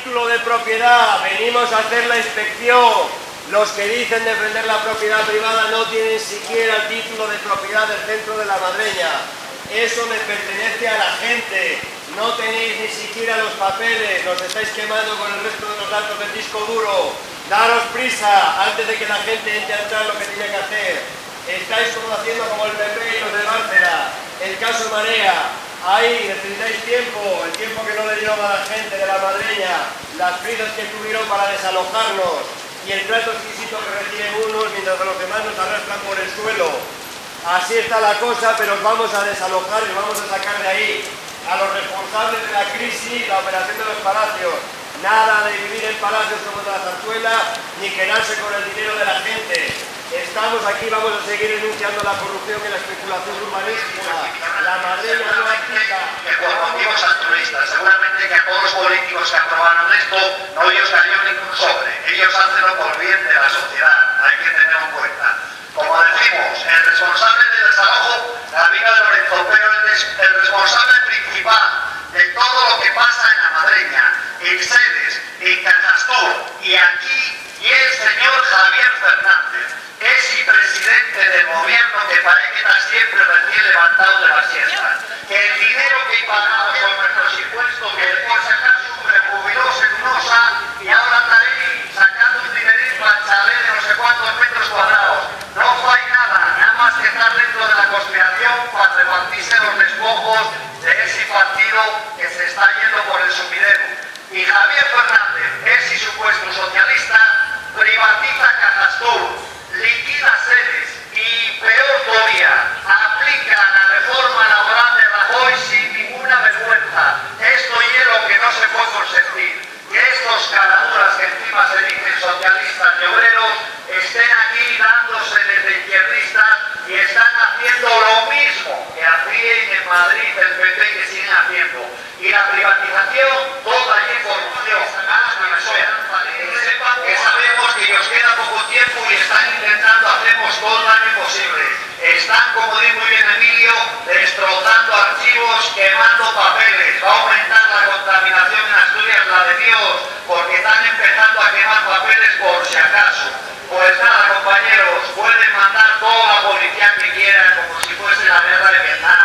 título de propiedad, venimos a hacer la inspección. Los que dicen defender la propiedad privada no tienen siquiera el título de propiedad del centro de La Madreña. Eso le pertenece a la gente. No tenéis ni siquiera los papeles, los estáis quemando con el resto de los datos del disco duro. Daros prisa antes de que la gente entre a entrar lo que tiene que hacer. Estáis haciendo como el PP y los de Bárcena. El caso Marea. Ahí necesitáis tiempo, el tiempo que no le dieron a la gente de La Madreña, las prisas que tuvieron para desalojarnos y el trato exquisito que reciben unos mientras a los demás nos arrastran por el suelo. Así está la cosa, pero os vamos a desalojar y os vamos a sacar de ahí a los responsables de la crisis, la operación de los palacios. Nada de vivir en palacios como de la zarzuela, ni quedarse con el dinero de la gente. Estamos aquí, vamos a seguir denunciando la corrupción y la especulación urbanística. La Madreña no aplica. Que por motivos altruistas, seguramente que a todos los políticos que aprobaron esto no ellos salió ningún sobre. Ellos hacen por bien de la sociedad, hay que tenerlo en cuenta. Como decimos, el responsable del desalojo, Gabino de Lorenzo, pero el responsable principal de todo lo que pasa en La Madreña, en Sedes, en Cajastur y aquí, y el señor Javier Fernández, es el presidente del gobierno que parece que está siempre recién levantado de la siesta. Que el dinero que pagamos con nuestros impuestos, que por sacar su jubilóse en UNOSA y ahora está ahí sacando un dinerito al chalet de no sé cuántos metros cuadrados. No hay nada más que estar dentro de la conspiración para repartirse los despojos de ese partido que se está yendo por el sumidero. Y Javier Fernández, ese supuesto socialista, privatiza Cajastur, liquida Sedes y, peor todavía, aplica la reforma laboral de Rajoy sin ninguna vergüenza. Esto es lo que no se puede consentir. Que estos caraduras que encima se dicen socialistas y obreros estén aquí dándose desde izquierdistas y están haciendo lo mismo que hacían en Madrid el PP que siguen haciendo. Y la privatización, toda y corrupción. Sepan que sabemos que nos queda poco tiempo y están intentando hacernos todo el daño posible. Están, como dice muy bien Emilio, destrozando archivos, quemando papeles. Va a aumentar la contaminación en Asturias, la de Dios, porque están empezando a quemar papeles por si acaso. Pues nada, compañeros, pueden mandar toda la policía que quieran, como si fuese la guerra de Vietnam.